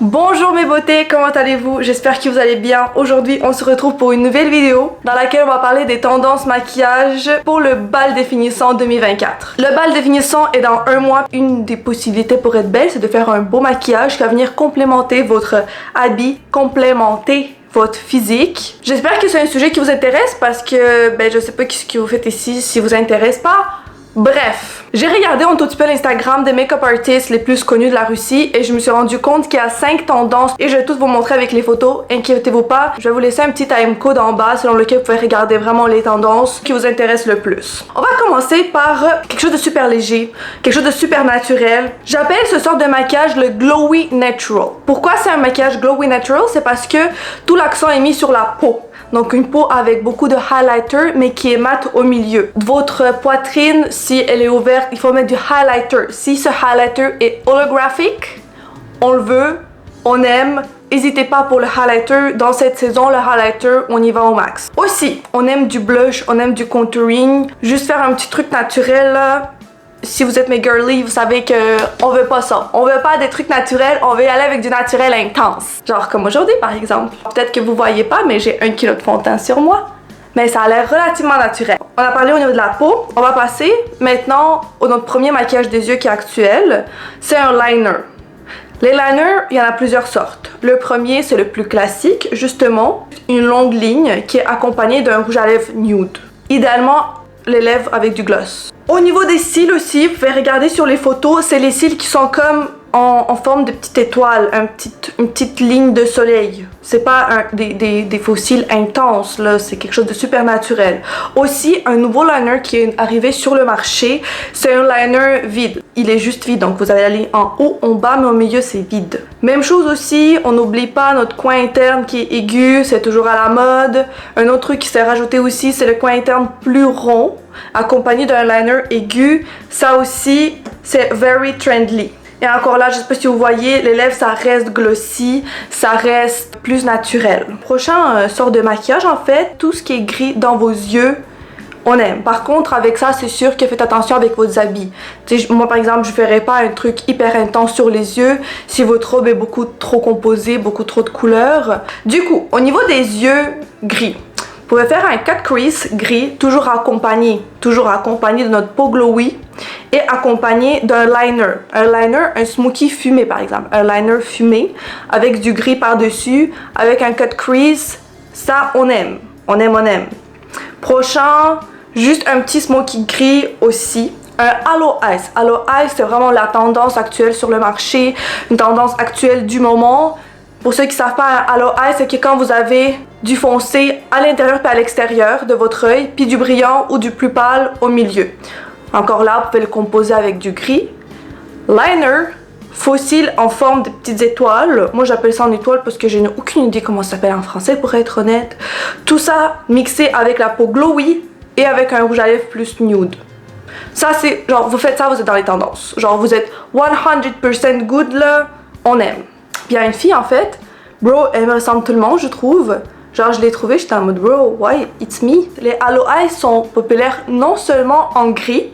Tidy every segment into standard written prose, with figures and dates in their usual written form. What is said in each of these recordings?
Bonjour mes beautés, comment allez-vous? J'espère que vous allez bien. Aujourd'hui, on se retrouve pour une nouvelle vidéo dans laquelle on va parler des tendances maquillage pour le bal définissant 2024. Le bal définissant est dans un mois. Une des possibilités pour être belle, c'est de faire un beau maquillage qui va venir complémenter votre habit, complémenter votre physique. J'espère que c'est un sujet qui vous intéresse parce que je sais pas ce que vous faites ici si vous intéresse pas. Bref, j'ai regardé un tout petit peu l'Instagram des make-up artists les plus connus de la Russie et je me suis rendu compte qu'il y a 5 tendances et je vais toutes vous montrer avec les photos, inquiétez-vous pas. Je vais vous laisser un petit timecode en bas selon lequel vous pouvez regarder vraiment les tendances qui vous intéressent le plus. On va commencer par quelque chose de super léger, quelque chose de super naturel. J'appelle ce sort de maquillage le Glowy Natural. Pourquoi c'est un maquillage Glowy Natural? C'est parce que tout l'accent est mis sur la peau. Donc une peau avec beaucoup de highlighter mais qui est mat au milieu. Votre poitrine, si elle est ouverte, il faut mettre du highlighter. Si ce highlighter est holographique, on le veut, on aime. N'hésitez pas pour le highlighter. Dans cette saison, le highlighter, on y va au max. Aussi, on aime du blush, on aime du contouring. Juste faire un petit truc naturel là. Si vous êtes mes girlies, vous savez que on veut pas ça. On veut pas des trucs naturels, on veut y aller avec du naturel intense. Genre comme aujourd'hui par exemple. Peut-être que vous voyez pas, mais j'ai 1 kilo de fond de teint sur moi. Mais ça a l'air relativement naturel. On a parlé au niveau de la peau. On va passer maintenant au notre premier maquillage des yeux qui est actuel. C'est un liner. Les liners, il y en a plusieurs sortes. Le premier, c'est le plus classique, justement, une longue ligne qui est accompagnée d'un rouge à lèvres nude. Idéalement, les lèvres avec du gloss. Au niveau des cils aussi, vous pouvez regarder sur les photos, c'est les cils qui sont comme en forme de petite étoile, une petite ligne de soleil. C'est pas des faux cils intenses, là, c'est quelque chose de super naturel. Aussi, un nouveau liner qui est arrivé sur le marché, c'est un liner vide. Il est juste vide, donc vous allez aller en haut, en bas, mais au milieu, c'est vide. Même chose aussi, on n'oublie pas notre coin interne qui est aigu, c'est toujours à la mode. Un autre truc qui s'est rajouté aussi, c'est le coin interne plus rond, accompagné d'un liner aigu. Ça aussi, c'est very trendy. Et encore là, je sais pas si vous voyez, les lèvres ça reste glossy, ça reste plus naturel. Prochain sort de maquillage en fait, tout ce qui est gris dans vos yeux, on aime. Par contre avec ça, c'est sûr que faites attention avec vos habits. T'sais, moi par exemple, je ferais pas un truc hyper intense sur les yeux si votre robe est beaucoup trop composée, beaucoup trop de couleurs. Du coup, au niveau des yeux gris, vous pouvez faire un cut crease gris, toujours accompagné de notre peau glowy et accompagné d'un liner. Un liner, un smoky fumé par exemple. Un liner fumé avec du gris par-dessus, avec un cut crease. Ça, on aime. On aime, on aime. Prochain, juste un petit smoky gris aussi. Un Halo Eyes. Halo Eyes, c'est vraiment la tendance actuelle sur le marché, une tendance actuelle du moment. Pour ceux qui ne savent pas, un Halo Eyes, c'est que quand vous avez du foncé à l'intérieur et à l'extérieur de votre œil, puis du brillant ou du plus pâle au milieu. Encore là, vous pouvez le composer avec du gris. Liner, faux cils en forme de petites étoiles. Moi, j'appelle ça en étoile parce que je n'ai aucune idée comment ça s'appelle en français, pour être honnête. Tout ça mixé avec la peau glowy et avec un rouge à lèvres plus nude. Ça, c'est genre, vous faites ça, vous êtes dans les tendances. Genre, vous êtes 100% good là, on aime. Puis il y a une fille en fait, bro, elle me ressemble tellement, je trouve. Genre, je l'ai trouvée, j'étais en mode bro, why, it's me. Les Halo Eyes sont populaires non seulement en gris,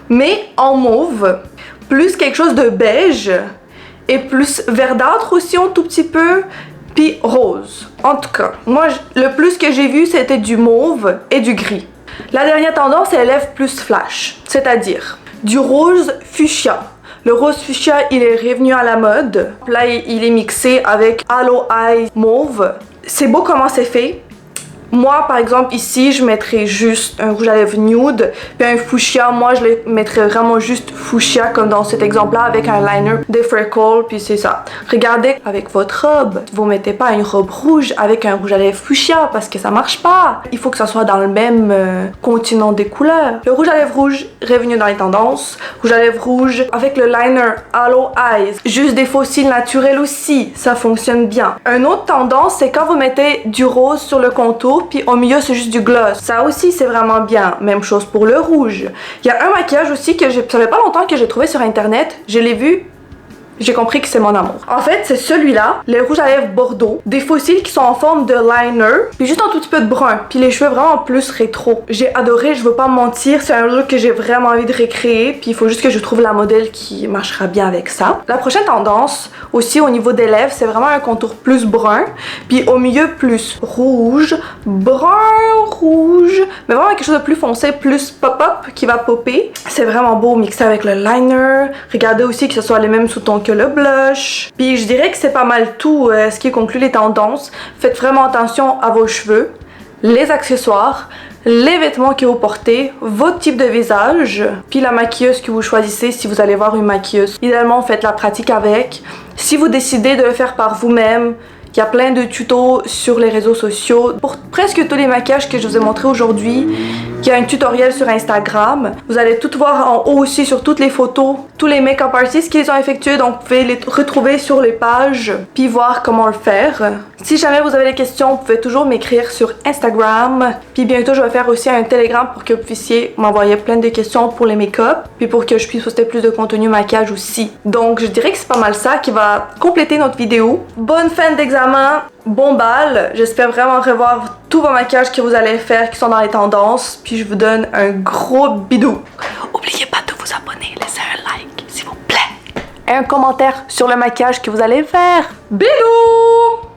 mais en mauve, plus quelque chose de beige et plus verdâtre aussi un tout petit peu, puis rose. En tout cas, moi, le plus que j'ai vu, c'était du mauve et du gris. La dernière tendance, c'est les lèvres plus flash, c'est-à-dire du rose fuchsia. Le rose fuchsia, il est revenu à la mode. Là, il est mixé avec Halo Eyes mauve. C'est beau comment c'est fait. Moi, par exemple, ici, je mettrais juste un rouge à lèvres nude. Puis un fuchsia, moi, je le mettrais vraiment juste fuchsia, comme dans cet exemple-là, avec un liner de freckles, puis c'est ça. Regardez avec votre robe. Vous mettez pas une robe rouge avec un rouge à lèvres fuchsia, parce que ça marche pas. Il faut que ça soit dans le même continent des couleurs. Le rouge à lèvres rouge, revenu dans les tendances. Rouge à lèvres rouge avec le liner Halo Eyes. Juste des faux cils naturels aussi, ça fonctionne bien. Une autre tendance, c'est quand vous mettez du rose sur le contour, puis au milieu c'est juste du gloss. Ça aussi c'est vraiment bien. Même chose pour le rouge. Il y a un maquillage aussi que ça fait pas longtemps que j'ai trouvé sur internet. Je l'ai vu j'ai compris que c'est mon amour. En fait, c'est celui-là, les rouges à lèvres bordeaux, des fossiles qui sont en forme de liner, puis juste un tout petit peu de brun, puis les cheveux vraiment plus rétro. J'ai adoré, je veux pas me mentir, c'est un look que j'ai vraiment envie de recréer, puis il faut juste que je trouve la modèle qui marchera bien avec ça. La prochaine tendance, aussi au niveau des lèvres, c'est vraiment un contour plus brun, puis au milieu plus rouge, brun, rouge, mais vraiment quelque chose de plus foncé, plus pop-up qui va popper. C'est vraiment beau mixé avec le liner. Regardez aussi que ce soit les mêmes sous-tons que le blush. Puis je dirais que c'est pas mal tout ce qui conclut les tendances. Faites vraiment attention à vos cheveux, les accessoires, les vêtements que vous portez, votre type de visage, puis la maquilleuse que vous choisissez si vous allez voir une maquilleuse. Idéalement, faites la pratique avec. Si vous décidez de le faire par vous-même, il y a plein de tutos sur les réseaux sociaux. Pour presque tous les maquillages que je vous ai montrés aujourd'hui, il y a un tutoriel sur Instagram. Vous allez tout voir en haut aussi sur toutes les photos, tous les make-up artists qui les ont effectués, donc vous pouvez les retrouver sur les pages, puis voir comment le faire. Si jamais vous avez des questions, vous pouvez toujours m'écrire sur Instagram. Puis bientôt, je vais faire aussi un Telegram pour que vous puissiez m'envoyer plein de questions pour les make-up, puis pour que je puisse poster plus de contenu maquillage aussi. Donc je dirais que c'est pas mal ça qui va compléter notre vidéo. Bonne fin d'examen! Bon bal, j'espère vraiment revoir tous vos maquillages que vous allez faire qui sont dans les tendances, puis je vous donne un gros bidou. N'oubliez pas de vous abonner, laissez un like s'il vous plaît, et un commentaire sur le maquillage que vous allez faire. Bidou!